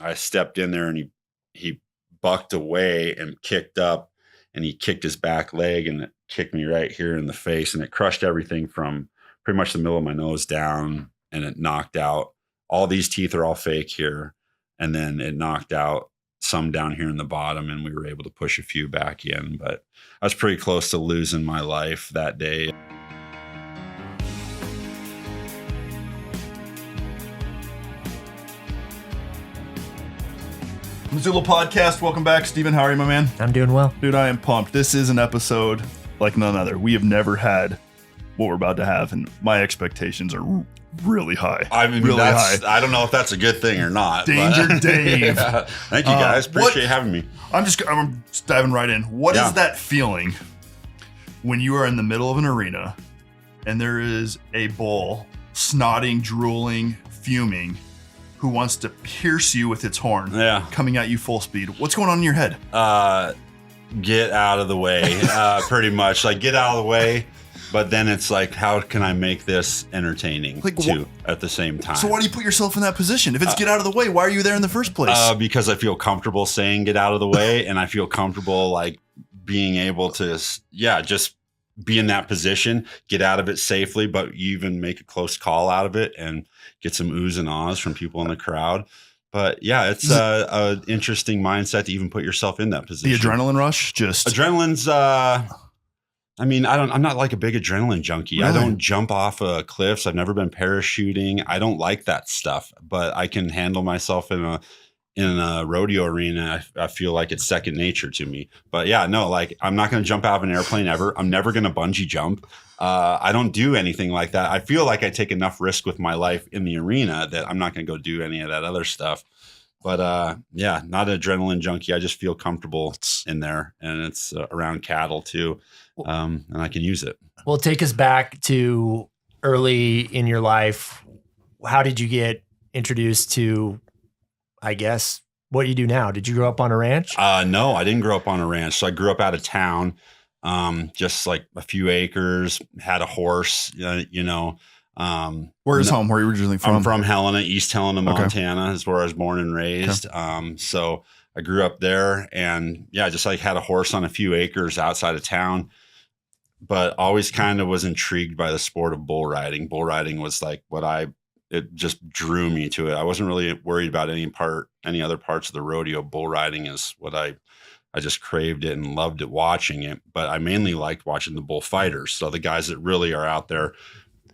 I stepped in there and he bucked away and kicked up, and he kicked his back leg and it kicked me right here in the face, and it crushed everything from pretty much the middle of my nose down, and it knocked out all these teeth are all fake here. And then it knocked out some down here in the bottom, and we were able to push a few back in, but I was pretty close to losing my life that day. Missoula podcast. Welcome back, Steven. How are you, my man? I'm doing well. Dude, I am pumped. This is an episode like none other. We have never had what we're about to have, and my expectations are really high. I mean, really high. I don't know if that's a good thing or not. Danger Dave. Yeah. Thank you, guys. Appreciate having me. I'm just diving right in. What is that feeling when you are in the middle of an arena and there is a bull snotting, drooling, fuming, who wants to pierce you with its horn, coming at you full speed? What's going on in your head? Get out of the way, pretty much. Like, get out of the way. But then it's like, how can I make this entertaining too at the same time? So why do you put yourself in that position? If it's get out of the way, why are you there in the first place? Because I feel comfortable saying get out of the way, and I feel comfortable like being able to, just be in that position, get out of it safely, but you even make a close call out of it and get some oohs and ahs from people in the crowd. But yeah, it's an interesting mindset to even put yourself in that position. The adrenaline rush, adrenaline's. I'm not like a big adrenaline junkie. Really? I don't jump off cliffs. I've never been parachuting. I don't like that stuff, but I can handle myself in a rodeo arena. I feel like it's second nature to me. But yeah, no, like I'm not going to jump out of an airplane ever. I'm never going to bungee jump. I don't do anything like that. I feel like I take enough risk with my life in the arena that I'm not going to go do any of that other stuff. But not an adrenaline junkie. I just feel comfortable in there, and it's around cattle too. And I can use it. Well, take us back to early in your life. How did you get introduced to, I guess, what you do now? Did you grow up on a ranch? No, I didn't grow up on a ranch. So I grew up out of town, just like a few acres, had a horse, Where's home? Where are you originally from? I'm from Helena, East Helena, Montana is where I was born and raised. Okay. So I grew up there, and just like had a horse on a few acres outside of town, but always kind of was intrigued by the sport of bull riding. Bull riding was like it just drew me to it. I wasn't really worried about any other parts of the rodeo. Bull riding is what I just craved it and loved it, watching it. But I mainly liked watching the bullfighters. So the guys that really are out there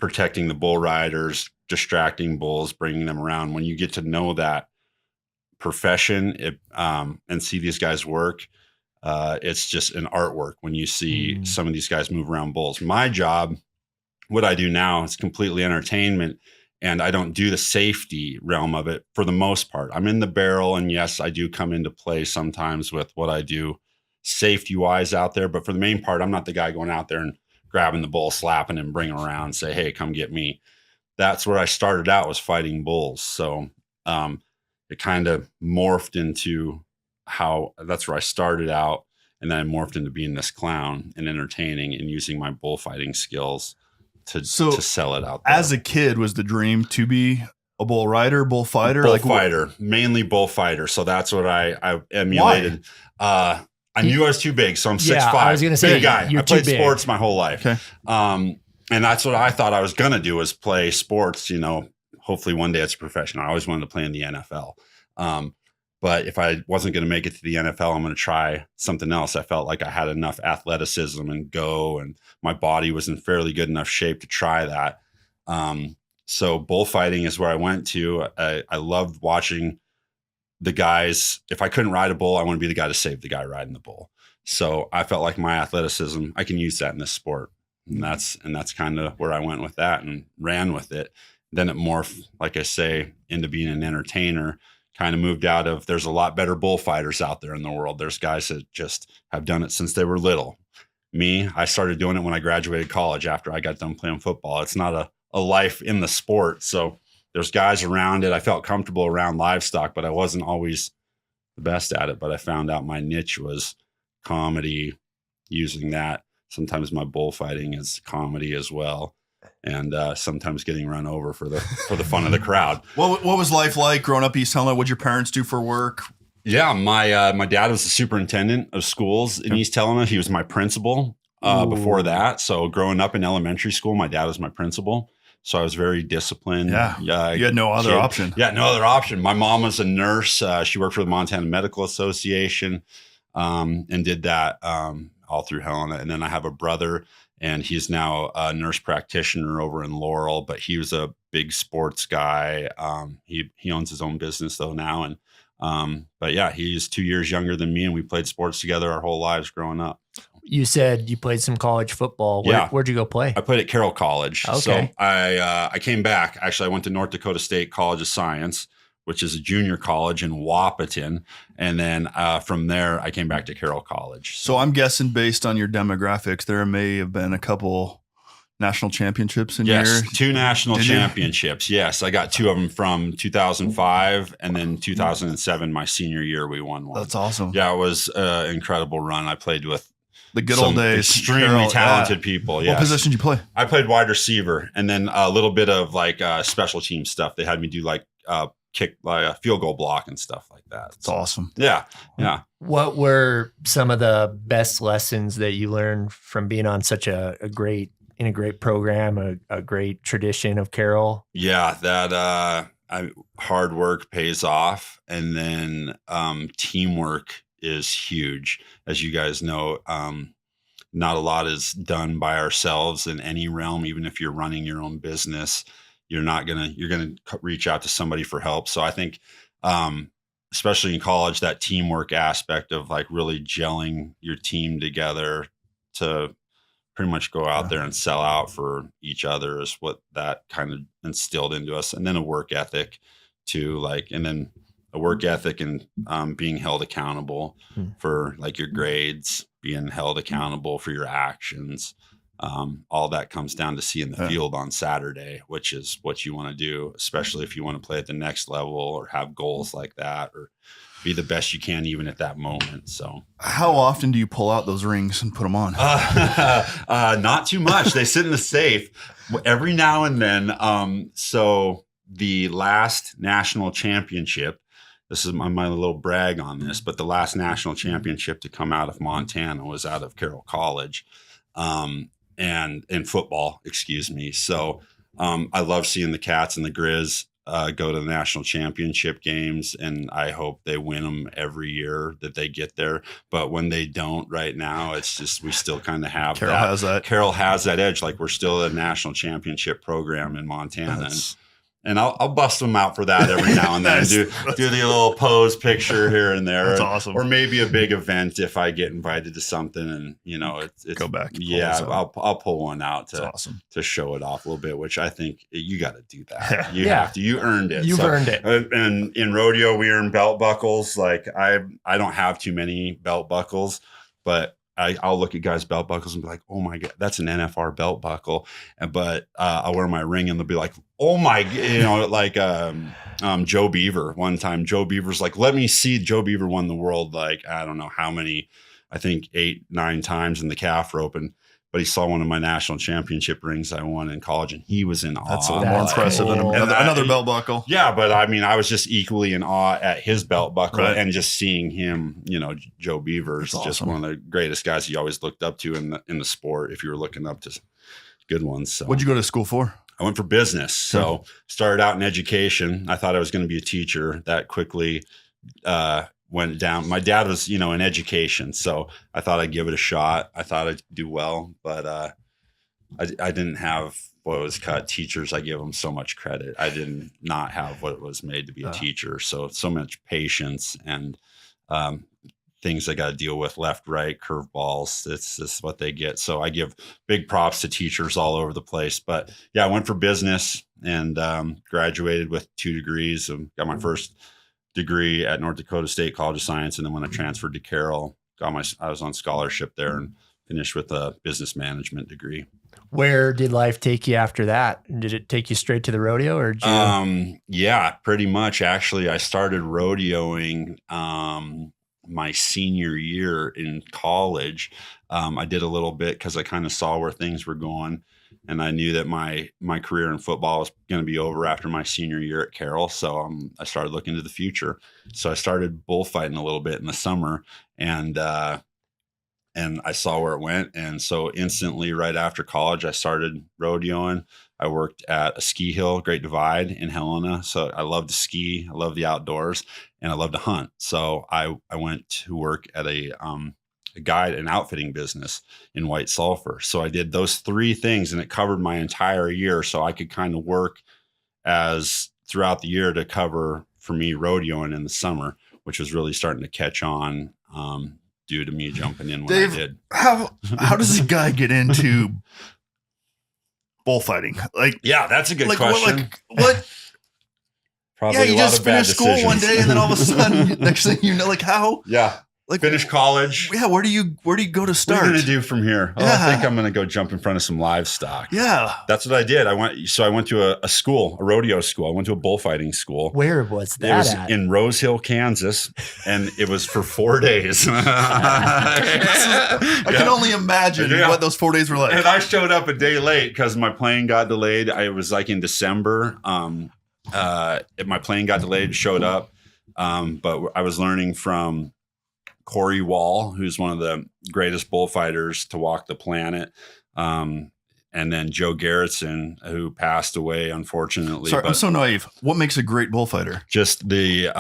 protecting the bull riders, distracting bulls, bringing them around. When you get to know that profession and see these guys work, it's just an artwork when you see some of these guys move around bulls. My job, what I do now, is completely entertainment, and I don't do the safety realm of it for the most part. I'm in the barrel, and yes, I do come into play sometimes with what I do safety-wise out there, but for the main part, I'm not the guy going out there and grabbing the bull, slapping him, bringing him around, say, hey, come get me. That's where I started out, was fighting bulls. So it kind of morphed into that's where I started out. And then I morphed into being this clown and entertaining and using my bullfighting skills to sell it out there. As a kid, was the dream to be a bull rider, bullfighter? Bullfighter, mainly bullfighter. So that's what I emulated. Why? I knew I was too big, so I'm 6'5". I was going to say, big guy. I played sports my whole life. Okay. And that's what I thought I was going to do, was play sports, hopefully one day it's a profession. I always wanted to play in the NFL. But if I wasn't going to make it to the NFL, I'm going to try something else. I felt like I had enough athleticism and my body was in fairly good enough shape to try that. So bullfighting is where I went to. I loved watching the guys. If I couldn't ride a bull, I want to be the guy to save the guy riding the bull. So I felt like my athleticism, I can use that in this sport. And that's kind of where I went with that and ran with it. Then it morphed, like I say, into being an entertainer. Kind of moved out of, there's a lot better bullfighters out there in the world. There's guys that just have done it since they were little. Me, I started doing it when I graduated college after I got done playing football. It's not a life in the sport. So there's guys around it. I felt comfortable around livestock, but I wasn't always the best at it. But I found out my niche was comedy, using that. Sometimes my bullfighting is comedy as well. and sometimes getting run over for the fun of the crowd. What was life like growing up East Helena? What'd your parents do for work? Yeah, my dad was the superintendent of schools in East Helena. He was my principal before that. So growing up in elementary school, my dad was my principal. So I was very disciplined. Yeah, you had no other option. Yeah, no other option. My mom was a nurse. She worked for the Montana Medical Association and did that all through Helena. And then I have a brother, and he's now a nurse practitioner over in Laurel, but he was a big sports guy. He owns his own business though now. And but yeah, he's 2 years younger than me, and we played sports together our whole lives growing up. You said you played some college football. Where'd you go play? I played at Carroll College. Okay. So I came back. Actually, I went to North Dakota State College of Science, which is a junior college in Wahpeton. And then from there, I came back to Carroll College. So I'm guessing based on your demographics, there may have been a couple national championships in yes, your... 2 national championships. Yes, I got 2 of them from 2005 and then 2007, my senior year, we won one. That's awesome. Yeah, it was an incredible run. I played with the good old days. Extremely talented people. Yes. What position did you play? I played wide receiver, and then a little bit of like special team stuff. They had me do like kick, like a field goal block and stuff like that. That's awesome. Yeah. Yeah. What were some of the best lessons that you learned from being on such a great program, a great tradition of Carroll? Yeah, that hard work pays off, and then teamwork is huge. As you guys know, not a lot is done by ourselves in any realm. Even if you're running your own business, you're gonna reach out to somebody for help. So I think, especially in college, that teamwork aspect of like really gelling your team together to pretty much go out there and sell out for each other is what that kind of instilled into us. And then a work ethic too, and being held accountable for like your grades, being held accountable for your actions. All that comes down to seeing the field on Saturday, which is what you want to do, especially if you want to play at the next level or have goals like that, or be the best you can even at that moment. So how often do you pull out those rings and put them on? Not too much. They sit in the safe every now and then. So the last national championship, this is my little brag on this, but the last national championship to come out of Montana was out of Carroll College, and in football, excuse me. So I love seeing the Cats and the Grizz go to the national championship games, and I hope they win them every year that they get there. But when they don't right now, it's just, we still kind of have Carroll has that edge. Like, we're still a national championship program in Montana. And I'll bust them out for that every now and then. Nice. do the little pose picture here and there. That's awesome. Or maybe a big event if I get invited to something, and it's go back. Yeah, I'll pull one out to show it off a little bit, which I think you got to do that. You Yeah. have to. You earned it. You've earned it. And in rodeo, we earn belt buckles. Like I don't have too many belt buckles, but I'll look at guys' belt buckles and be like, oh my God, that's an NFR belt buckle. But I'll wear my ring and they'll be like, oh my, like Joe Beaver one time. Joe Beaver's like, let me see. Joe Beaver won the world, like, I don't know how many, I think 8-9 times in the calf rope. But he saw one of my national championship rings I won in college, and he was in awe. That's a little more impressive than another belt buckle. Yeah, but I mean, I was just equally in awe at his belt buckle, right. And just seeing him. Joe Beaver's just awesome. one of the greatest guys you always looked up to in the sport. If you were looking up to good ones. So. What'd you go to school for? I went for business. So started out in education. I thought I was going to be a teacher. That quickly went down. My dad was, in education, so I thought I'd give it a shot. I thought I'd do well, but I didn't have what was cut. Teachers, I give them so much credit. I did not have what it was made to be a teacher. So much patience and things I got to deal with, left, right, curveballs. It's just what they get. So I give big props to teachers all over the place. But yeah, I went for business and graduated with 2 degrees. Got my first degree at North Dakota State College of Science, and then when I transferred to Carroll, I was on scholarship there and finished with a business management degree. Where did life take you after that? Did it take you straight to the rodeo, or did you? Yeah, pretty much. Actually, I started rodeoing my senior year in college. I did a little bit because I kind of saw where things were going. And I knew that my career in football was going to be over after my senior year at Carroll. So I started looking to the future. So I started bullfighting a little bit in the summer, and I saw where it went. And so instantly right after college, I started rodeoing. I worked at a ski hill, Great Divide in Helena. So I love to ski. I love the outdoors, and I love to hunt. So I went to work at a guide and outfitting business in White Sulphur. So I did those 3 things, and it covered my entire year. So I could kind of work as throughout the year to cover for me rodeoing in the summer, which was really starting to catch on due to me jumping in when Dave, I did. How does a guy get into bullfighting? Like, yeah, that's a good question. What? Probably Yeah, you a lot just of bad finished school one decisions. day, and then all of a sudden, next thing you know, like how? Yeah. Like Finish college. Yeah, where do you go to What are you start? going to do from here? Oh, Yeah. I think I'm going to go jump in front of some livestock. Yeah. That's what I did. I went to a school, a rodeo school. I went to a bullfighting school. Where was that It was at? in Rose Hill, Kansas, and it was for 4 days. I can only imagine Yeah. what those 4 days were like. And I showed up a day late because my plane got delayed. It was like in December. My plane got delayed, showed up. But I was learning from Corey Wall, who's one of the greatest bullfighters to walk the planet. And then Joe Garrettson, who passed away, unfortunately. Sorry, but I'm so naive. What makes a great bullfighter? just the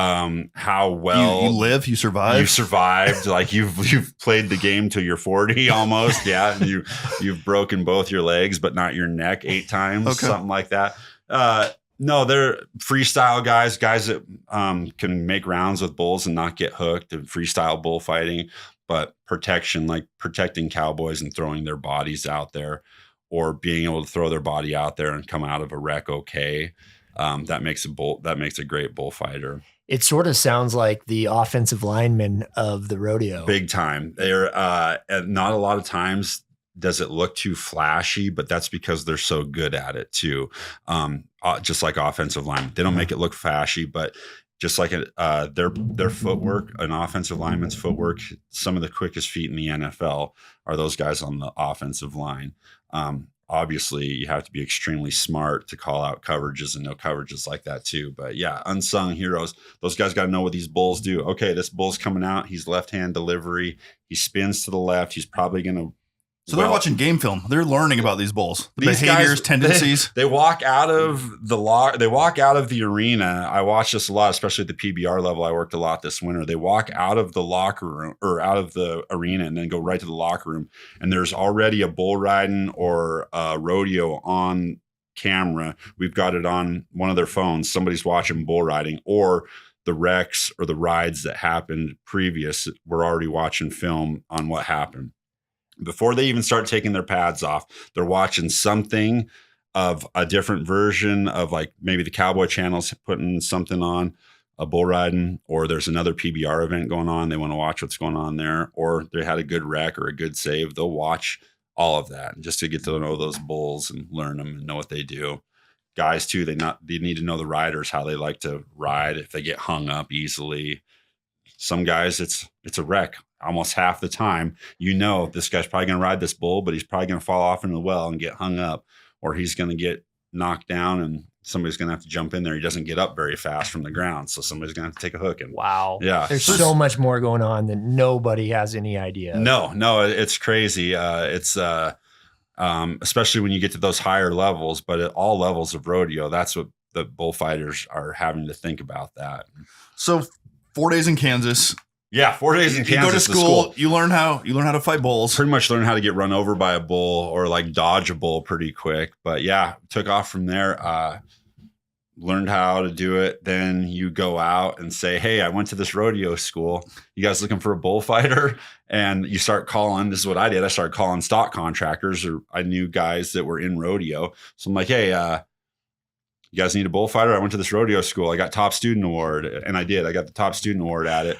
how well You live, you survive. you survived. Like you've played the game till you're 40 almost. Yeah, you've broken both your legs, but not your neck 8 times, Okay. something like that. No, they're freestyle guys that can make rounds with bulls and not get hooked, and freestyle bullfighting, but protection, like protecting cowboys and throwing their bodies out there, or being able to throw their body out there and come out of a wreck okay. That makes a great bullfighter. It sort of sounds like the offensive lineman of the rodeo. Big time. They're and not a lot of times does it look too flashy, but that's because they're so good at it too. Just like offensive linemen, they don't make it look flashy, but just like their footwork, an offensive lineman's footwork, some of the quickest feet in the NFL are those guys on the offensive line. Obviously, you have to be extremely smart to call out coverages and know coverages like that too. But yeah, unsung heroes. Those guys got to know what these bulls do. Okay, this bull's coming out. He's left-hand delivery. He spins to the left. He's probably going to. So they're watching game film. They're learning about these bulls, the These behaviors, guys, tendencies. They walk out of the They walk out of the arena. I watched this a lot, especially at the PBR level. I worked a lot this winter. They walk out of the locker room or out of the arena and then go right to the locker room. And there's already a bull riding or a rodeo on camera. We've got it on one of their phones. Somebody's watching bull riding, or the wrecks or the rides that happened previous. We're already watching film on what happened. Before they even start taking their pads off, they're watching something of a different version of, like, maybe the Cowboy Channel's putting something on, a bull riding, or there's another PBR event going on. They want to watch what's going on there, or they had a good wreck or a good save. They'll watch all of that just to get to know those bulls and learn them and know what they do. Guys too, they need to know the riders, how they like to ride, if they get hung up easily. Some guys, it's a wreck. Almost half the time, this guy's probably going to ride this bull, but he's probably going to fall off into the well and get hung up, or he's going to get knocked down and somebody's going to have to jump in there. He doesn't get up very fast from the ground, so somebody's going to have to take a hook. And Wow. Yeah. There's so much more going on that nobody has any idea. No, it's crazy. It's especially when you get to those higher levels, but at all levels of rodeo, that's what the bullfighters are having to think about that. So 4 days in Kansas. Yeah, 4 days in Kansas. You go to school, you learn how to fight bulls. Pretty much learn how to get run over by a bull or like dodge a bull pretty quick. But yeah, took off from there. Learned how to do it. Then you go out and say, hey, I went to this rodeo school. You guys looking for a bullfighter? And you start calling. This is what I did. I started calling stock contractors, or I knew guys that were in rodeo. So I'm like, hey, you guys need a bullfighter? I went to this rodeo school. I got top student award. And I did. I got the top student award at it.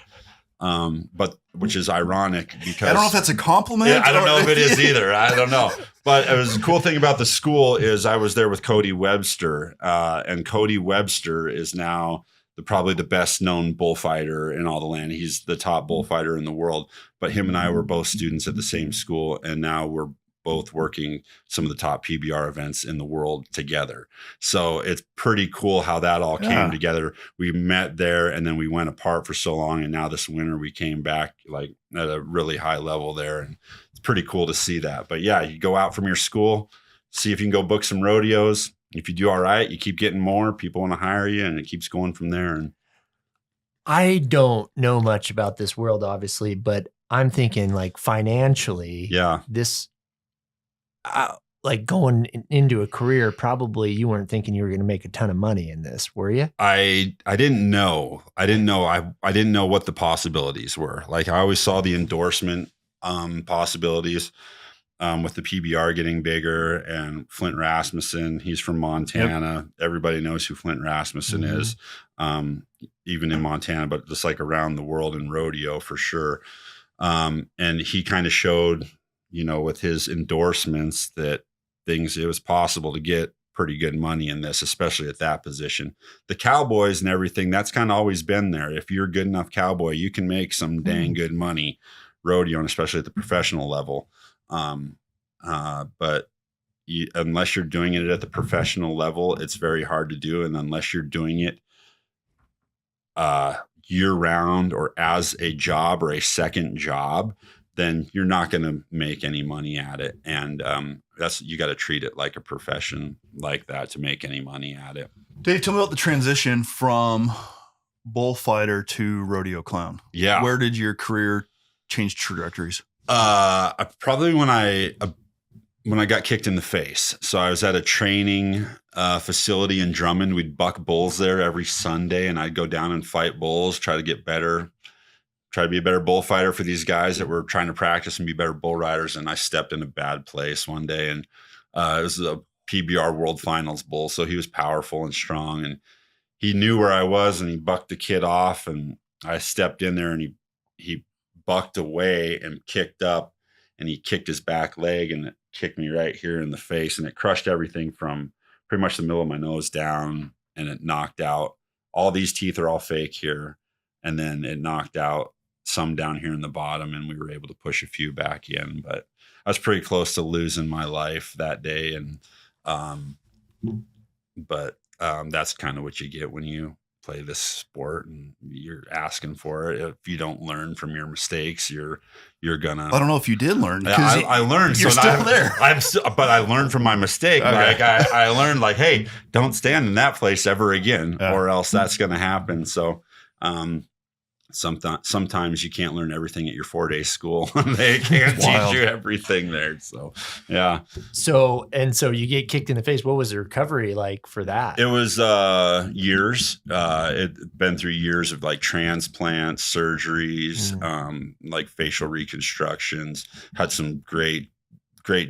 But which is ironic because I don't know if that's a compliment. Yeah, I don't know if it is either. I don't know. But it was a cool thing about the school is I was there with Cody Webster, and Cody Webster is now probably the best known bullfighter in all the land. He's the top bullfighter in the world. But him and I were both students at the same school, and now we're both working some of the top PBR events in the world together. So it's pretty cool how that all came together. We met there and then we went apart for so long. And now this winter we came back like at a really high level there. And it's pretty cool to see that. But yeah, you go out from your school, see if you can go book some rodeos. If you do all right, you keep getting more, people want to hire you, and it keeps going from there. And I don't know much about this world, obviously, but I'm thinking like financially, this, like going into a career, probably you weren't thinking you were going to make a ton of money in this, were you? I didn't know. I didn't know what the possibilities were. Like I always saw the endorsement possibilities. With the PBR getting bigger and Flint Rasmussen, he's from Montana. Yep. Everybody knows who Flint Rasmussen is, even in Montana, but just like around the world in rodeo for sure. And he kind of showed, with his endorsements that it was possible to get pretty good money in this, especially at that position. The cowboys and everything, that's kind of always been there. If you're a good enough cowboy, you can make some dang good money rodeo, and especially at the professional level. But unless you're doing it at the professional level, it's very hard to do. And unless you're doing it year round or as a job or a second job, then you're not going to make any money at it. And you got to treat it like a profession like that to make any money at it. Dave, tell me about the transition from bullfighter to rodeo clown. Yeah. Where did your career change trajectories? Probably when I got kicked in the face. So I was at a training facility in Drummond. We'd buck bulls there every Sunday, and I'd go down and fight bulls, try to get better, try to be a better bullfighter for these guys that were trying to practice and be better bull riders. And I stepped in a bad place one day, and it was a PBR World Finals bull. So he was powerful and strong, and he knew where I was, and he bucked the kid off, and I stepped in there, and he bucked away and kicked up, and he kicked his back leg, and it kicked me right here in the face, and it crushed everything from pretty much the middle of my nose down, and it knocked out all these teeth are all fake here, and then it knocked out some down here in the bottom, and we were able to push a few back in. But I was pretty close to losing my life that day, and that's kind of what you get when you play this sport and you're asking for it. If you don't learn from your mistakes, you're gonna. I don't know if you did learn. I learned. You're still there. But I learned from my mistake. Okay. Like I learned, like, hey, don't stand in that place ever again, or else that's gonna happen. So, sometimes you can't learn everything at your 4-day school. They can't teach you everything there. So, yeah. So you get kicked in the face. What was the recovery like for that? It was years. It'd been through years of like transplants, surgeries, like facial reconstructions. Had some great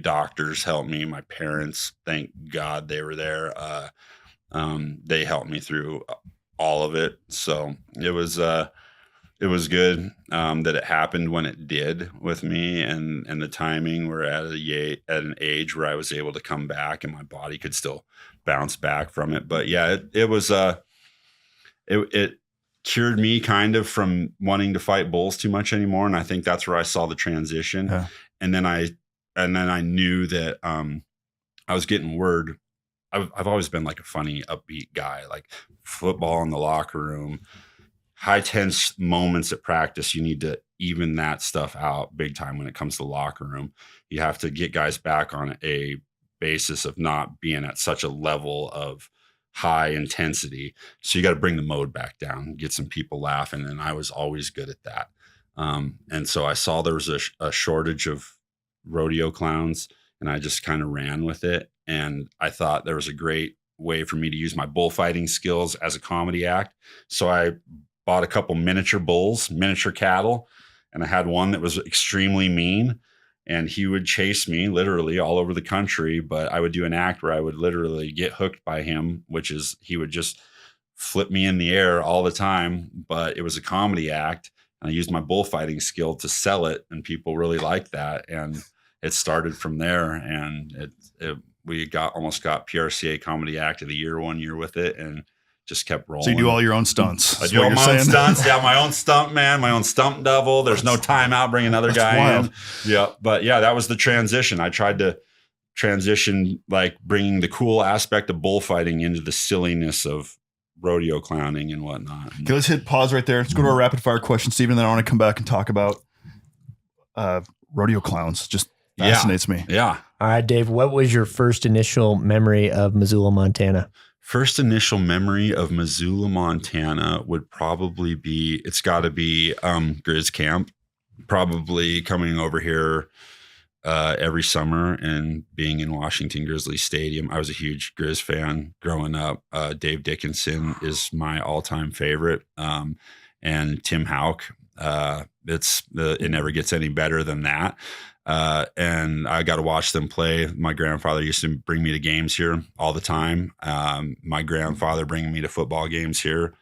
doctors help me. My parents, thank God they were there. They helped me through all of it. So it was good that it happened when it did with me, and the timing. We're at an age where I was able to come back and my body could still bounce back from it. But yeah, it cured me kind of from wanting to fight bulls too much anymore. And I think that's where I saw the transition. Yeah. And then I knew that I was getting word. I've always been like a funny, upbeat guy, like football in the locker room. High tense moments at practice, you need to even that stuff out big time when it comes to the locker room. You have to get guys back on a basis of not being at such a level of high intensity. So you got to bring the mode back down, get some people laughing. And I was always good at that. And so I saw there was a shortage of rodeo clowns, and I just kind of ran with it. And I thought there was a great way for me to use my bullfighting skills as a comedy act. So I bought a couple miniature bulls, miniature cattle, and I had one that was extremely mean, and he would chase me literally all over the country. But I would do an act where I would literally get hooked by him, which is he would just flip me in the air all the time. But it was a comedy act, and I used my bullfighting skill to sell it, and people really liked that. And it started from there, and we almost got PRCA Comedy Act of the Year one year with it, and just kept rolling. So you do all your own stunts. I do all my own stunts. Yeah, my own stunt man, my own stump double. There's no timeout, bring another guy wild. In. Yeah, but yeah, that was the transition. I tried to transition, like bringing the cool aspect of bullfighting into the silliness of rodeo clowning and whatnot. Okay, let's hit pause right there. Let's go to our rapid fire question, Stephen. Then I want to come back and talk about rodeo clowns. Just fascinates me. Yeah. All right, Dave, what was your first initial memory of Missoula, Montana? First initial memory of Missoula, Montana would probably be, it's got to be Grizz Camp. Probably coming over here every summer and being in Washington Grizzly Stadium. I was a huge Grizz fan growing up. Dave Dickinson is my all-time favorite, and Tim Houck. It never gets any better than that. And I got to watch them play. My grandfather used to bring me to games here all the time. My grandfather bringing me to football games here.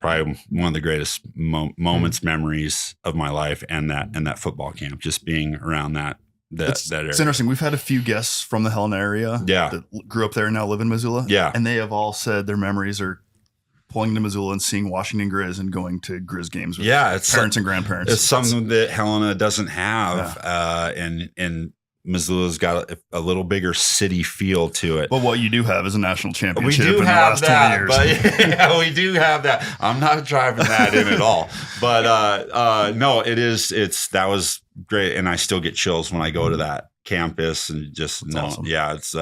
Probably one of the greatest memories of my life, and that football camp, just being around that area. It's interesting. We've had a few guests from the Helena area that grew up there and now live in Missoula. Yeah. And they have all said their memories are pulling to Missoula and seeing Washington Grizz and going to Grizz games with parents and grandparents. It's something that Helena doesn't have. And Missoula's got a little bigger city feel to it. But what you do have is a national championship in the last 20 years. But yeah, we do have that. I'm not driving that in at all. But no, that was great. And I still get chills when I go to that campus and just awesome. Yeah, it's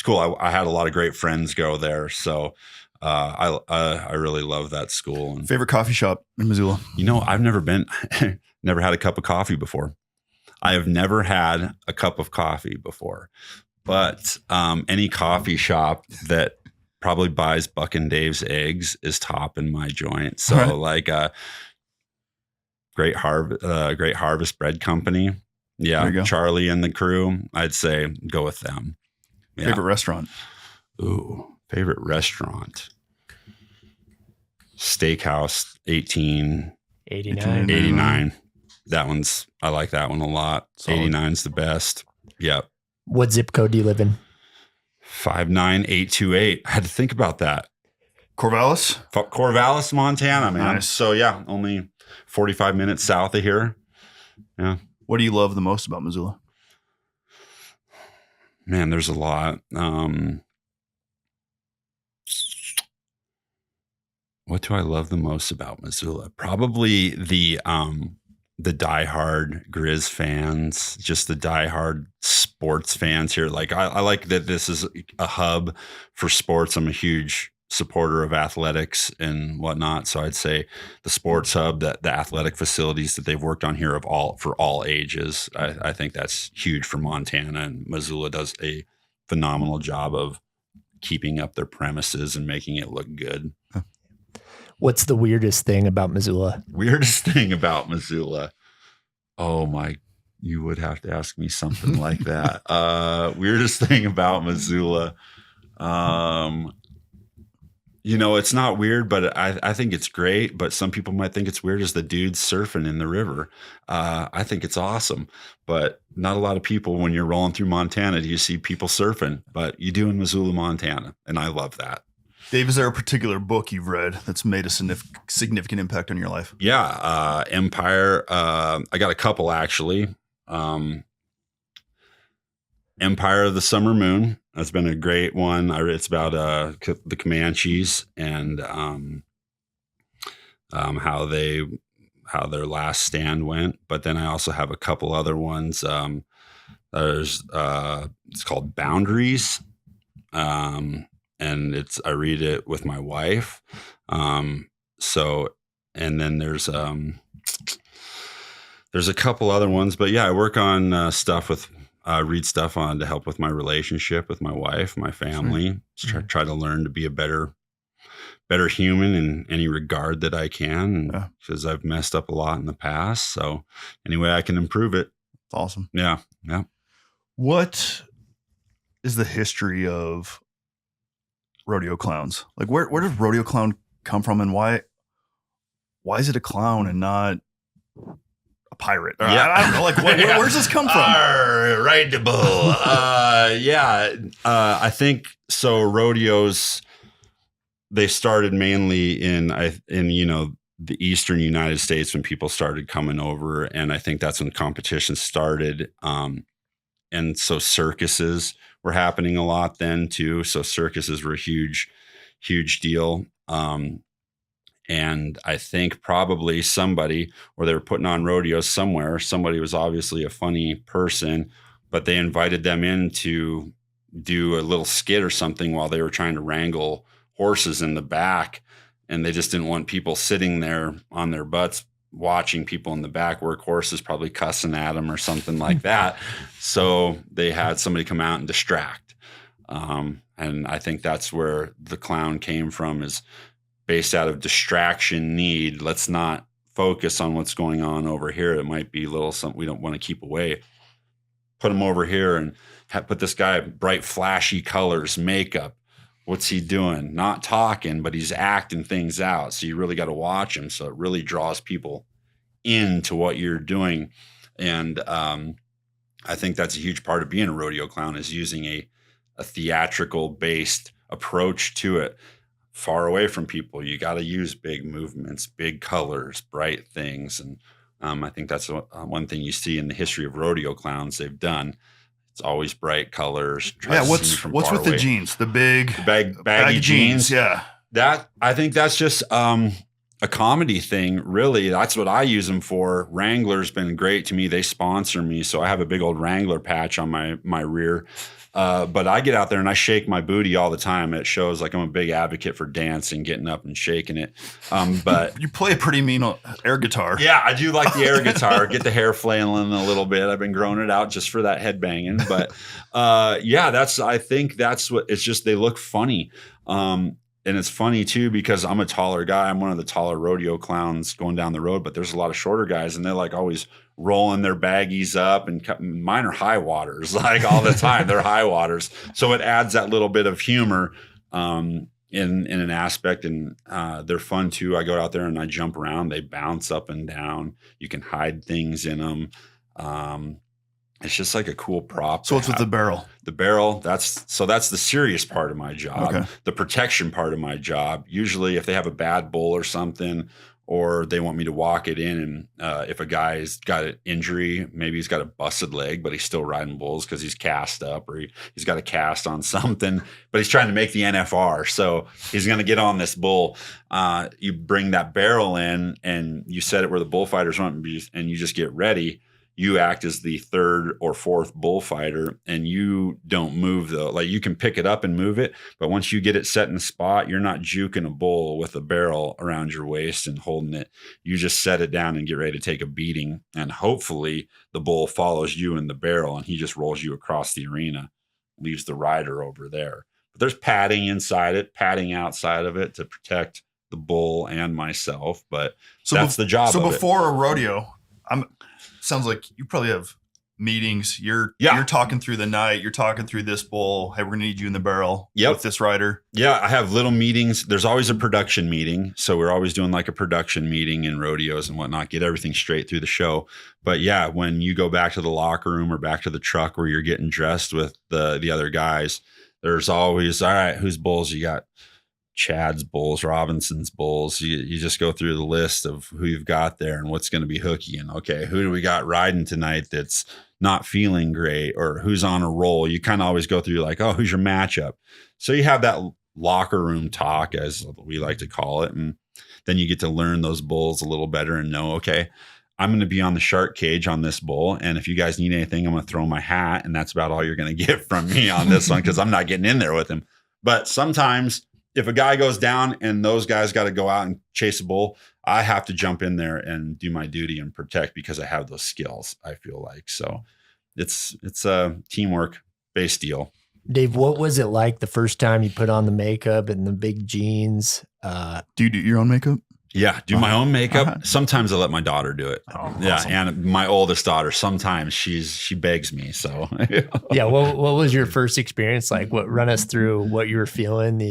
cool. I had a lot of great friends go there. So I really love that school. And, favorite coffee shop in Missoula? I've never had a cup of coffee before. I have never had a cup of coffee before, but any coffee shop that probably buys Buck and Dave's eggs is top in my joint. So like Great Harvest Bread Company. Yeah. Charlie and the crew, I'd say go with them. Yeah. Favorite restaurant? Ooh, favorite restaurant. Steakhouse 1889. I like that one a lot. 89's the best. Yep. What zip code do you live in? 59828. I had to think about that. Corvallis, Montana, man. Nice. So yeah, only 45 minutes south of here. Yeah. What do you love the most about Missoula? Man, there's a lot. What do I love the most about Missoula? Probably the diehard Grizz fans, just the diehard sports fans here. Like I like that this is a hub for sports. I'm a huge supporter of athletics and whatnot. So I'd say the sports hub, that the athletic facilities that they've worked on here for all ages. I think that's huge for Montana, and Missoula does a phenomenal job of keeping up their premises and making it look good. What's the weirdest thing about Missoula? Weirdest thing about Missoula? Oh my, you would have to ask me something like that. Weirdest thing about Missoula? It's not weird, but I think it's great. But some people might think it's weird as the dudes surfing in the river. I think it's awesome, but not a lot of people, when you're rolling through Montana, do you see people surfing, but you do in Missoula, Montana. And I love that. Dave, is there a particular book you've read that's made a significant impact on your life? Yeah. Empire. I got a couple actually. Empire of the Summer Moon. That's been a great one. It's about the Comanches and how their last stand went. But then I also have a couple other ones. It's called Boundaries. And I read it with my wife. And then there's a couple other ones, but yeah, I work on stuff with, read stuff on to help with my relationship with my wife, my family. Try to learn to be a better human in any regard that I can, because I've messed up a lot in the past. So any way I can improve it. Awesome. Yeah. Yeah. What is the history of rodeo clowns? Like where does rodeo clown come from, and why is it a clown and not a pirate? I don't know. Like where does this come from? Ride the bull. I think so. Rodeos they started mainly in the Eastern United States when people started coming over. And I think that's when competition started. And so circuses were happening a lot then too. So circuses were a huge deal. And I think probably somebody, or they were putting on rodeos somewhere, somebody was obviously a funny person, but they invited them in to do a little skit or something while they were trying to wrangle horses in the back. And they just didn't want people sitting there on their butts watching people in the back work horses, probably cussing at them or something like that. So they had somebody come out and distract. And I think that's where the clown came from, is based out of distraction need. Let's not focus on what's going on over here. It might be a little something we don't want to keep away. Put him over here and put this guy bright, flashy colors, makeup. What's he doing? Not talking, but he's acting things out. So you really got to watch him. So it really draws people into what you're doing. And I think that's a huge part of being a rodeo clown, is using a theatrical based approach to it. Far away from people, you got to use big movements, big colors, bright things. And I think that's one thing you see in the history of rodeo clowns they've done. It's always bright colors. What's with the jeans? The baggy jeans. Yeah. I think that's just a comedy thing, really. That's what I use them for. Wrangler's been great to me. They sponsor me. So I have a big old Wrangler patch on my rear. But I get out there and I shake my booty all the time. It shows like I'm a big advocate for dancing, getting up and shaking it. But you play a pretty mean air guitar. Yeah, I do like the air guitar. Get the hair flailing a little bit. I've been growing it out just for that headbanging. But I think that's what it's just. They look funny. And it's funny too, because I'm a taller guy. I'm one of the taller rodeo clowns going down the road, but there's a lot of shorter guys, and they're like always rolling their baggies up, and mine are high waters, like all the time. They're high waters. So it adds that little bit of humor in an aspect, and they're fun too. I go out there and I jump around. They bounce up and down. You can hide things in them. It's just like a cool prop. So what's with the barrel? The barrel, that's the serious part of my job. Okay. The protection part of my job. Usually if they have a bad bull or something, or they want me to walk it in, and if a guy's got an injury, maybe he's got a busted leg, but he's still riding bulls because he's cast up, or he's got a cast on something, but he's trying to make the NFR. So he's going to get on this bull. You bring that barrel in and you set it where the bullfighters want, and you just get ready. You act as the third or fourth bullfighter, and you don't move though. Like you can pick it up and move it, but once you get it set in the spot, you're not juking a bull with a barrel around your waist and holding it. You just set it down and get ready to take a beating. And hopefully the bull follows you in the barrel and he just rolls you across the arena, leaves the rider over there. But there's padding inside it, padding outside of it to protect the bull and myself. But that's the job. So before a rodeo, sounds like you probably have meetings. You're talking through the night. You're talking through this bull. Hey, we're going to need you in the barrel with this rider. Yeah, I have little meetings. There's always a production meeting. So we're always doing like a production meeting in rodeos and whatnot, get everything straight through the show. But yeah, when you go back to the locker room or back to the truck where you're getting dressed with the other guys, there's always, all right, whose bulls you got? Chad's bulls, Robinson's bulls. You just go through the list of who you've got there and what's going to be hooky. And okay, who do we got riding tonight that's not feeling great, or who's on a roll? You kind of always go through like, oh, who's your matchup? So you have that locker room talk, as we like to call it. And then you get to learn those bulls a little better and know, okay, I'm going to be on the shark cage on this bull. And if you guys need anything, I'm going to throw my hat. And that's about all you're going to get from me on this one, because I'm not getting in there with him. But sometimes if a guy goes down and those guys got to go out and chase a bull, I have to jump in there and do my duty and protect, because I have those skills, I feel like. So it's a teamwork based deal. Dave, what was it like the first time you put on the makeup and the big jeans? Do you do your own makeup? Yeah, do my own makeup. Sometimes I let my daughter do it. Oh, yeah, awesome. and my oldest daughter. Sometimes she begs me. So yeah. What was your first experience like? Run us through what you were feeling, the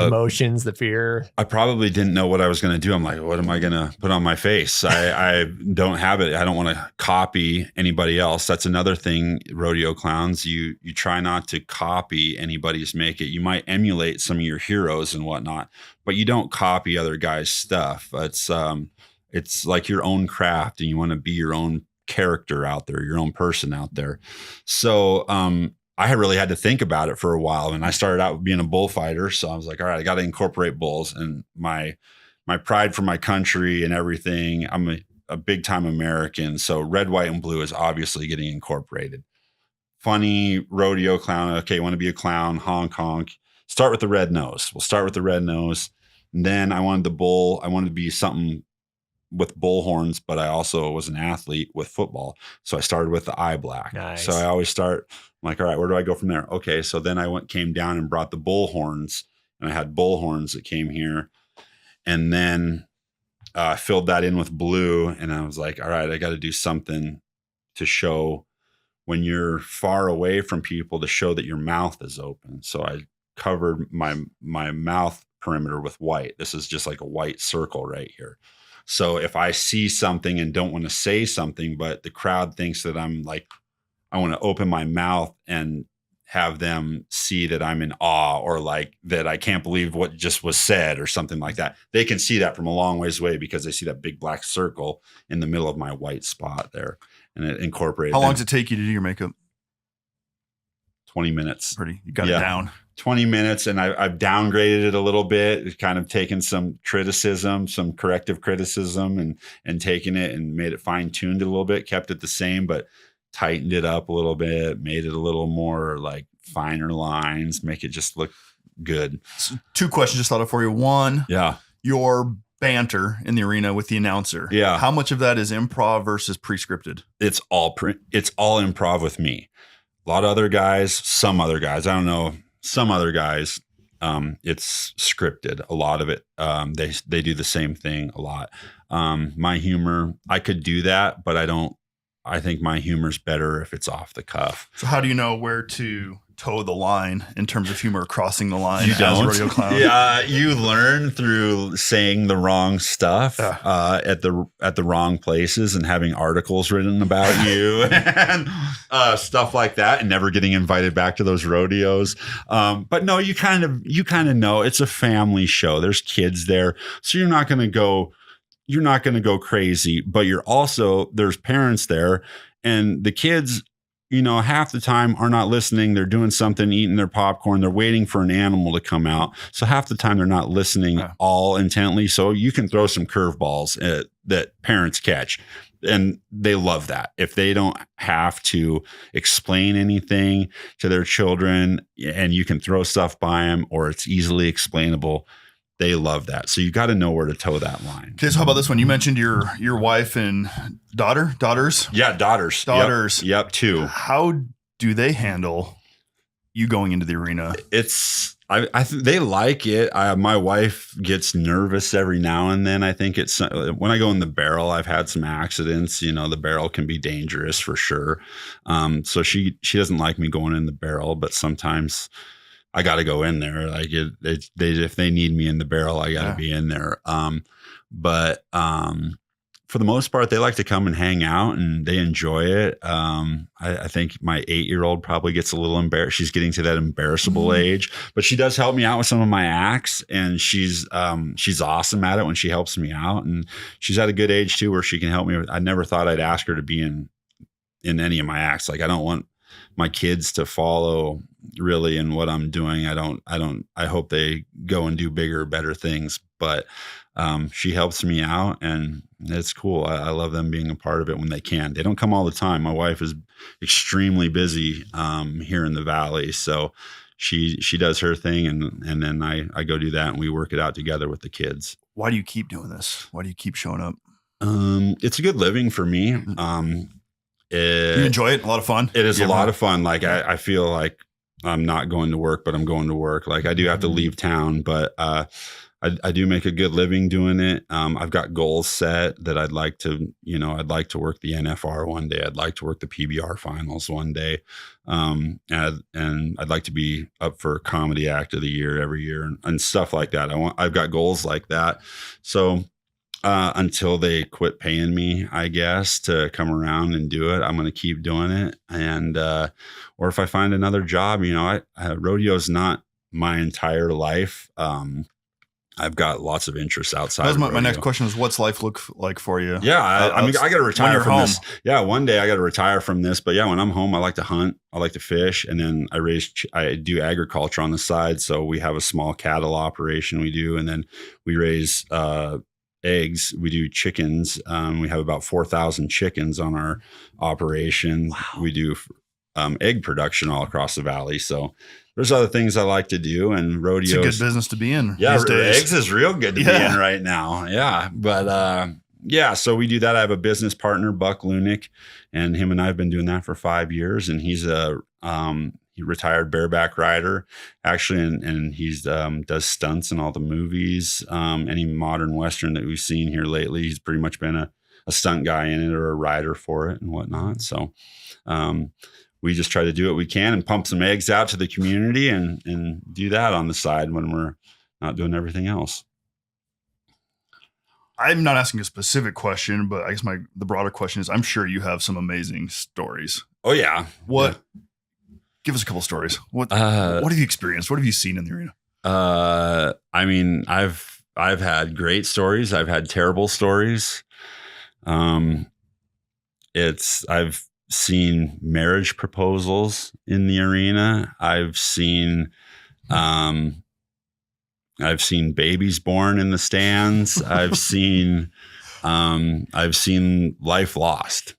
emotions, the fear. I probably didn't know what I was going to do. I'm like, what am I going to put on my face? I don't have it. I don't want to copy anybody else. That's another thing. Rodeo clowns, you try not to copy anybody's make it. You might emulate some of your heroes and whatnot, but you don't copy other guys' stuff. It's like your own craft, and you want to be your own character out there, your own person out there. So I really had to think about it for a while, and I started out being a bullfighter. So I was like, all right, I got to incorporate bulls, and my pride for my country and everything. I'm a big time American, so red, white, and blue is obviously getting incorporated. Funny rodeo clown. Okay, want to be a clown? Honk, honk. Start with the red nose. We'll start with the red nose. And then I wanted the bull. I wanted to be something with bull horns, but I also was an athlete with football. So I started with the eye black. Nice. So I always start, I'm like, all right, where do I go from there? Okay. So then I came down and brought the bull horns, and I had bull horns that came here. And then I filled that in with blue, and I was like, all right, I got to do something to show when you're far away from people, to show that your mouth is open. So I covered my mouth perimeter with white. This is just like a white circle right here. So if I see something and don't want to say something, but the crowd thinks that I'm like, I want to open my mouth and have them see that I'm in awe, or like that I can't believe what just was said or something like that. They can see that from a long ways away because they see that big black circle in the middle of my white spot there, and it incorporated. How long does it take you to do your makeup? 20 minutes. You got it down. 20 minutes, and I've downgraded it a little bit, kind of taken some criticism, some corrective criticism, and taken it and made it fine-tuned a little bit, kept it the same, but tightened it up a little bit, made it a little more like finer lines, make it just look good. So 2 questions just thought of for you. One, your banter in the arena with the announcer. Yeah. How much of that is improv versus pre-scripted? It's all improv with me. A lot of other guys, some other guys, I don't know, some other guys, it's scripted. A lot of it, they do the same thing a lot. My humor, I could do that, but I think my humor's better if it's off the cuff. So how do you know where to toe the line in terms of humor, crossing the line? You don't. As a rodeo clown? Yeah, you learn through saying the wrong stuff at the wrong places, and having articles written about you and stuff like that, and never getting invited back to those rodeos. But no, you kind of know it's a family show. There's kids there, so you're not going to go crazy, but there's parents there, and the kids, half the time are not listening. They're doing something, eating their popcorn. They're waiting for an animal to come out. So half the time they're not listening all intently. So you can throw some curveballs that parents catch, and they love that. If they don't have to explain anything to their children, and you can throw stuff by them, or it's easily explainable, they love that. So you got to know where to toe that line. Okay, so how about this one? You mentioned your wife and daughters? Yeah, daughters. Yep, 2. How do they handle you going into the arena? I think they like it. My wife gets nervous every now and then. I think it's when I go in the barrel, I've had some accidents. The barrel can be dangerous for sure. So she doesn't like me going in the barrel, but sometimes I got to go in there. Like if they need me in the barrel, I got to be in there. But for the most part, they like to come and hang out, and they enjoy it. I think my 8-year-old probably gets a little embarrassed. She's getting to that embarrassable age, but she does help me out with some of my acts, and she's awesome at it when she helps me out. And she's at a good age too, where she can help me. I never thought I'd ask her to be in any of my acts. Like, I don't want my kids to follow really in what I'm doing. I hope they go and do bigger, better things, but she helps me out, and it's cool. I love them being a part of it when they can. They don't come all the time. My wife is extremely busy here in the Valley. So she does her thing, and then I go do that, and we work it out together with the kids. Why do you keep doing this? Why do you keep showing up? It's a good living for me. You enjoy it? A lot of fun? It is a lot of fun. Like I feel like I'm not going to work, but I'm going to work. Like I do have to leave town, but I do make a good living doing it. I've got goals set that I'd like to work the NFR one day. I'd like to work the PBR finals one day. And I'd like to be up for Comedy Act of the Year every year and stuff like that. I've got goals like that. So, until they quit paying me, I guess, to come around and do it, I'm going to keep doing it. And, or if I find another job, rodeo is not my entire life. I've got lots of interests outside. That was my next question is, what's life look like for you? Yeah. I got to retire from this. Yeah. One day I got to retire from this, but yeah, when I'm home, I like to hunt, I like to fish. And then I do agriculture on the side. So we have a small cattle operation we do. And then we raise, eggs. We do chickens. We have about 4,000 chickens on our operation. Wow. We do egg production all across the valley. So there's other things I like to do, and rodeo. It's a good business to be in. Yeah, eggs is real good to be in right now. Yeah, but so we do that. I have a business partner, Buck Lunick, and him and I have been doing that for 5 years. And he's a he retired bareback rider, actually, and he's does stunts in all the movies. Any modern Western that we've seen here lately, he's pretty much been a stunt guy in it or a rider for it and whatnot. So we just try to do what we can and pump some eggs out to the community and do that on the side when we're not doing everything else. I'm not asking a specific question, but I guess the broader question is, I'm sure you have some amazing stories. Oh yeah. What? Yeah. Give us a couple stories. What have you experienced? What have you seen in the arena? I mean, I've had great stories. I've had terrible stories. I've seen marriage proposals in the arena. I've seen babies born in the stands. I've seen life lost.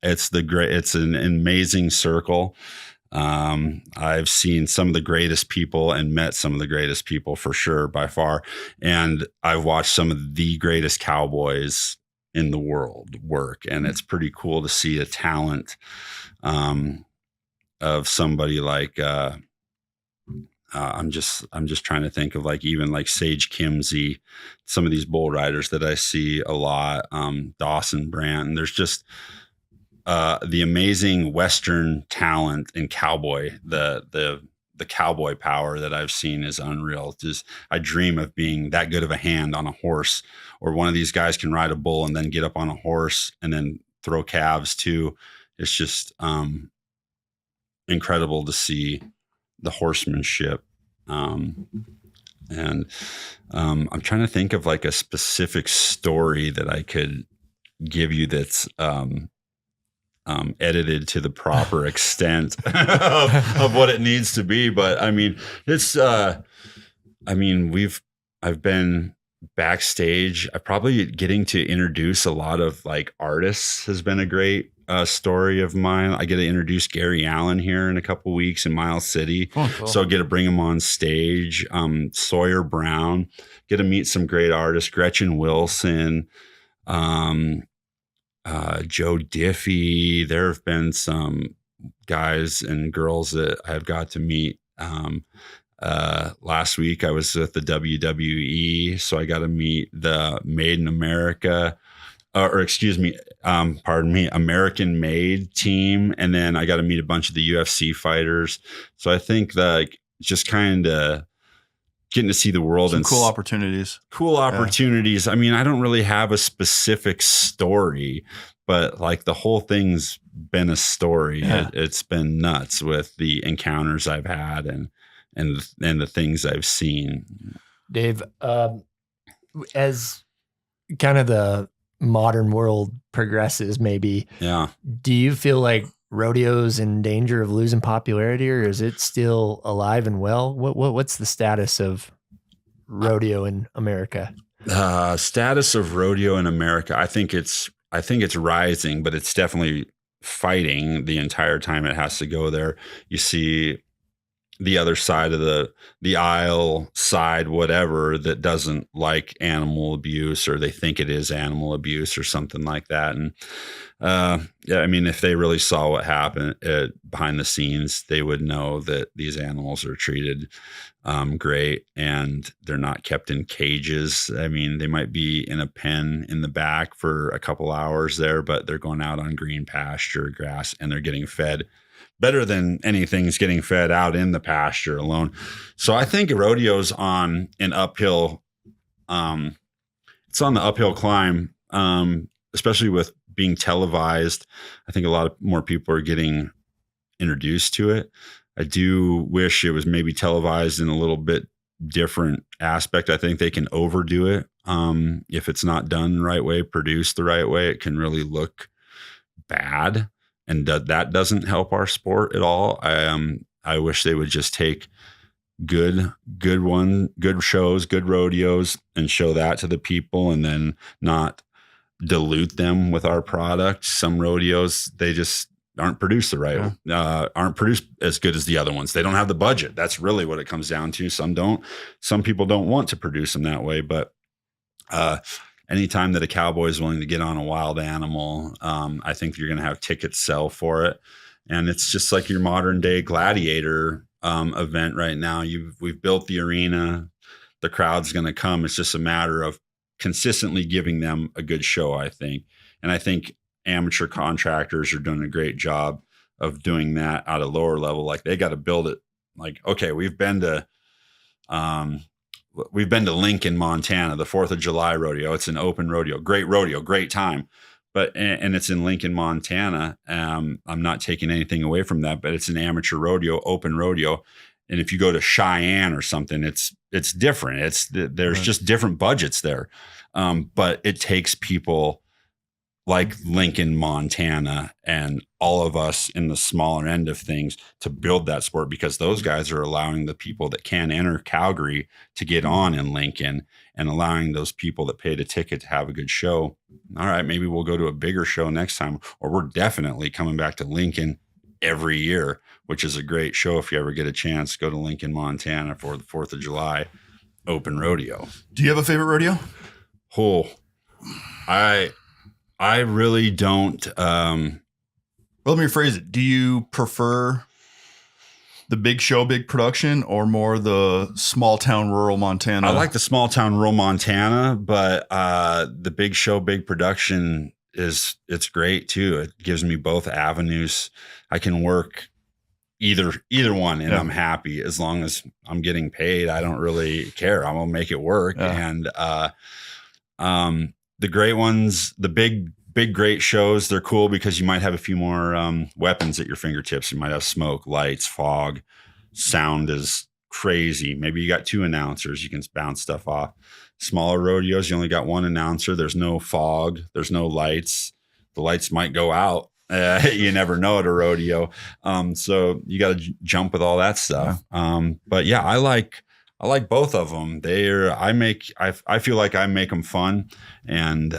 It's an amazing circle. I've seen some of the greatest people and met some of the greatest people for sure, by far. And I've watched some of the greatest cowboys in the world work. And it's pretty cool to see a talent, of somebody like, I'm just trying to think of even Sage Kimsey, some of these bull riders that I see a lot, Dawson Brandt. And there's just, the amazing Western talent in cowboy, the cowboy power that I've seen is unreal. I dream of being that good of a hand on a horse, or one of these guys can ride a bull and then get up on a horse and then throw calves too. It's just incredible to see the horsemanship. And I'm trying to think of a specific story that I could give you that's edited to the proper extent of what it needs to be. But I mean, I've been backstage. I probably getting to introduce a lot of artists has been a great story of mine. I get to introduce Gary Allen here in a couple weeks in Miles City. Oh, cool. So I get to bring him on stage. Sawyer Brown, get to meet some great artists, Gretchen Wilson, Joe Diffie. There have been some guys and girls that I've got to meet. Last week I was with the WWE, so I got to meet the Made in America, American Made team. And then I got to meet a bunch of the UFC fighters. So I think just kind of getting to see the world. Some cool opportunities. Yeah. I mean, I don't really have a specific story, but the whole thing's been a story. Yeah. It's been nuts with the encounters I've had and the things I've seen. Dave, as kind of the modern world progresses, maybe, do you feel like rodeo's in danger of losing popularity, or is it still alive and well? What's the status of rodeo in America? Status of rodeo in America, I think it's rising, but it's definitely fighting the entire time it has to go there. You see the other side of the aisle side, whatever, that doesn't like animal abuse, or they think it is animal abuse or something like that. And yeah, I mean, if they really saw what happened behind the scenes, they would know that these animals are treated great, and they're not kept in cages. I mean, they might be in a pen in the back for a couple hours there, but they're going out on green pasture, grass, and they're getting fed better than anything's getting fed out in the pasture alone. So I think rodeo's on an uphill, it's on the uphill climb, especially with being televised. I think a lot more people are getting introduced to it. I do wish it was maybe televised in a little bit different aspect. I think they can overdo it. If it's not done the right way, produced the right way, it can really look bad. And that doesn't help our sport at all. I wish they would just take good shows, good rodeos, and show that to the people, and then not dilute them with our product. Some rodeos, they just aren't produced the right, aren't produced as good as the other ones. They don't have the budget. That's really what it comes down to. Some don't. Some people don't want to produce them that way, but anytime that a cowboy is willing to get on a wild animal, I think you're going to have tickets sell for it. And it's just like your modern day gladiator event right now. We've built the arena, the crowd's going to come. It's just a matter of consistently giving them a good show, I think. And I think amateur contractors are doing a great job of doing that at a lower level. Like, they got to build it. Like, okay, we've been to Lincoln, Montana, the 4th of July rodeo. It's an open rodeo, great time. But, and it's in Lincoln, Montana. I'm not taking anything away from that, but it's an amateur rodeo, open rodeo. And if you go to Cheyenne or something, it's different. There's just different budgets there. But it takes people like Lincoln, Montana, and all of us in the smaller end of things to build that sport, because those guys are allowing the people that can enter Calgary to get on in Lincoln, and allowing those people that paid a ticket to have a good show. All right, maybe we'll go to a bigger show next time, or we're definitely coming back to Lincoln every year, which is a great show. If you ever get a chance, go to Lincoln, Montana for the 4th of July open rodeo. Do you have a favorite rodeo? Oh, I really don't. Well, let me rephrase it. Do you prefer the big show, big production, or more the small town, rural Montana? I like the small town, rural Montana, but the big show, big production it's great too. It gives me both avenues. I can work either one, and I'm happy as long as I'm getting paid. I don't really care. I'm gonna make it work. And the great ones, the big great shows, they're cool because you might have a few more weapons at your fingertips. You might have smoke, lights, fog, sound is crazy. Maybe you got 2 announcers, you can bounce stuff off. Smaller rodeos, you only got 1 announcer. There's no fog, there's no lights. The lights might go out. You never know at a rodeo. So you got to jump with all that stuff. But yeah, I like both of them. I feel like I make them fun, and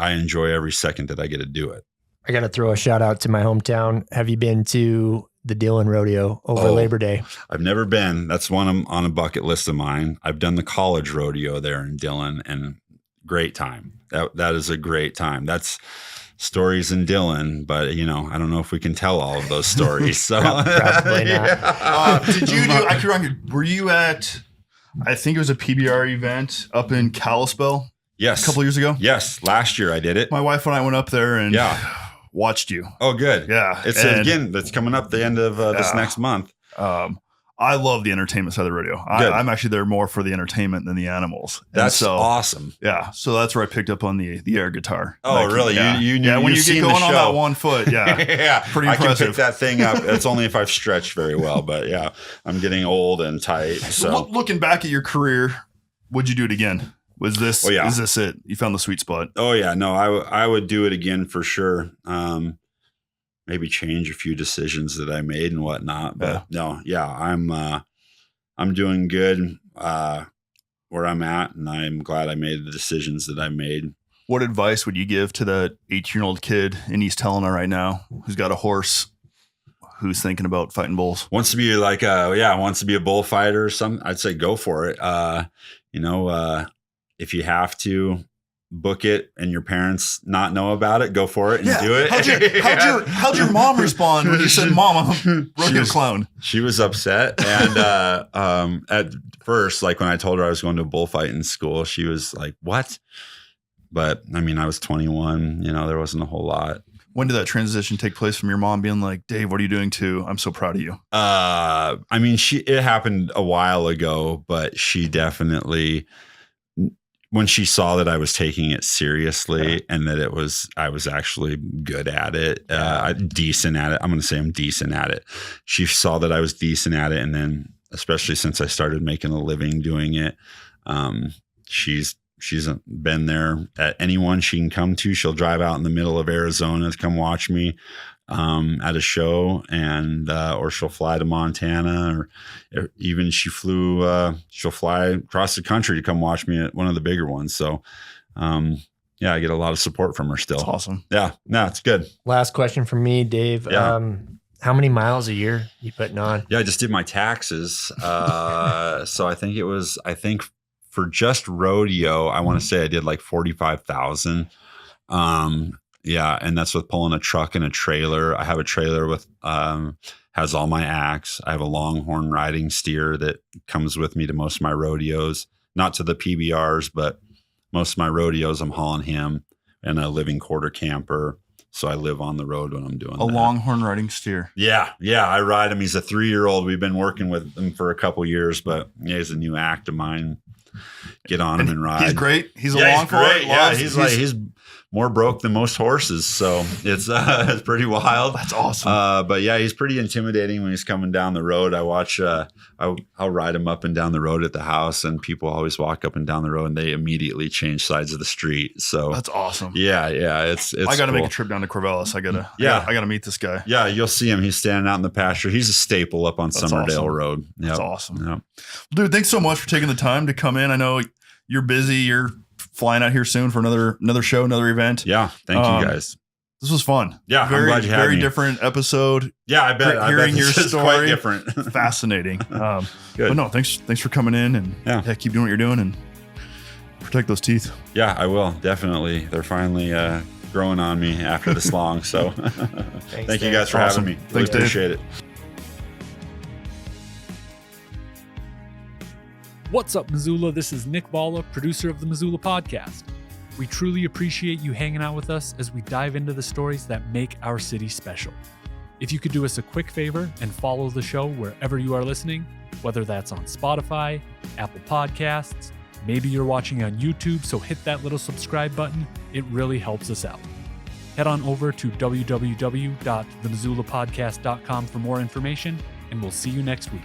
I enjoy every second that I get to do it. I got to throw a shout out to my hometown. Have you been to the Dillon Rodeo over Labor Day? I've never been. That's one on a bucket list of mine. I've done the college rodeo there in Dillon, and great time. That is a great time. That's stories in Dillon, but I don't know if we can tell all of those stories. So probably not. Did you do? I could wrong. Were you at? I think it was a PBR event up in Kalispell. Yes, a couple years ago. Yes, last year I did it. My wife and I went up there and watched you. Oh, good. Yeah, it's again that's coming up the end of this next month. I love the entertainment side of the rodeo. I'm actually there more for the entertainment than the animals. That's awesome. Yeah. So that's where I picked up on the air guitar. Oh, really? Yeah. You when you get going on that 1 foot. Yeah. Yeah. Pretty impressive. I can pick that thing up. It's only if I've stretched very well, but yeah, I'm getting old and tight. So looking back at your career, would you do it again? Was this, is this it? You found the sweet spot? Oh yeah. No, I would do it again for sure. Maybe change a few decisions that I made and whatnot, but I'm doing good where I'm at, and I'm glad I made the decisions that I made. What advice would you give to that 18-year-old kid in East Helena right now who's got a horse who's thinking about fighting bulls? Wants to be like wants to be a bullfighter or something, I'd say go for it. If you have to book it and your parents not know about it, go for it and do it. How'd your mom respond when you said, "Mom, I'm a rodeo clown"? She was upset. And at first, like when I told her I was going to a bullfighting school, she was like, "What?" But I mean, I was 21, there wasn't a whole lot. When did that transition take place from your mom being like, "Dave, what are you doing to? I'm so proud of you"? It happened a while ago, but she definitely, when she saw that I was taking it seriously and that I was actually good at it, decent at it. I'm going to say I'm decent at it. She saw that I was decent at it. And then especially since I started making a living doing it, she's been there at anyone she can come to. She'll drive out in the middle of Arizona to come watch me at a show, and or she'll fly to Montana, or even she'll fly across the country to come watch me at one of the bigger ones. So I get a lot of support from her still. That's awesome. Yeah, no, it's good. Last question from me, Dave. Yeah. How many miles a year you putting on? Yeah, I just did my taxes. So I think for just rodeo, I want to say I did like 45,000. And that's with pulling a truck and a trailer. I have a trailer with has all my acts. I have a longhorn riding steer that comes with me to most of my rodeos, not to the PBRs, but most of my rodeos I'm hauling him, and a living quarter camper. So I live on the road when I'm doing a longhorn riding steer. Yeah, I ride him. He's a 3-year-old. We've been working with him for a couple years, but he's a new act of mine. Get on him and ride. He's great. He's a longhorn. Yeah, he's more broke than most horses, so it's pretty wild. That's awesome. But yeah, he's pretty intimidating when he's coming down the road. I watch. I'll ride him up and down the road at the house, and people always walk up and down the road, and they immediately change sides of the street. So that's awesome. Yeah, it's. I got to cool. make a trip down to Corvallis. I gotta meet this guy. Yeah, you'll see him. He's standing out in the pasture. He's a staple up on Summerdale awesome. Road. Yep. That's awesome. Yep. Dude, thanks so much for taking the time to come in. I know you're busy. You're flying out here soon for another show, another event. Yeah, thank you guys. This was fun. Yeah, I'm glad you had very me. Different episode. Yeah, I bet hearing your story, quite different. Fascinating. Good. But no, thanks for coming in, and keep doing what you're doing and protect those teeth. Yeah, I will definitely. They're finally growing on me after this long. So thank you guys for having me. Thanks, Dave. Appreciate it. What's up, Missoula? This is Nick Balla, producer of the Missoula podcast. We truly appreciate you hanging out with us as we dive into the stories that make our city special. If you could do us a quick favor and follow the show wherever you are listening, whether that's on Spotify, Apple Podcasts, maybe you're watching on YouTube, so hit that little subscribe button. It really helps us out. Head on over to www.themissoulapodcast.com for more information, and we'll see you next week.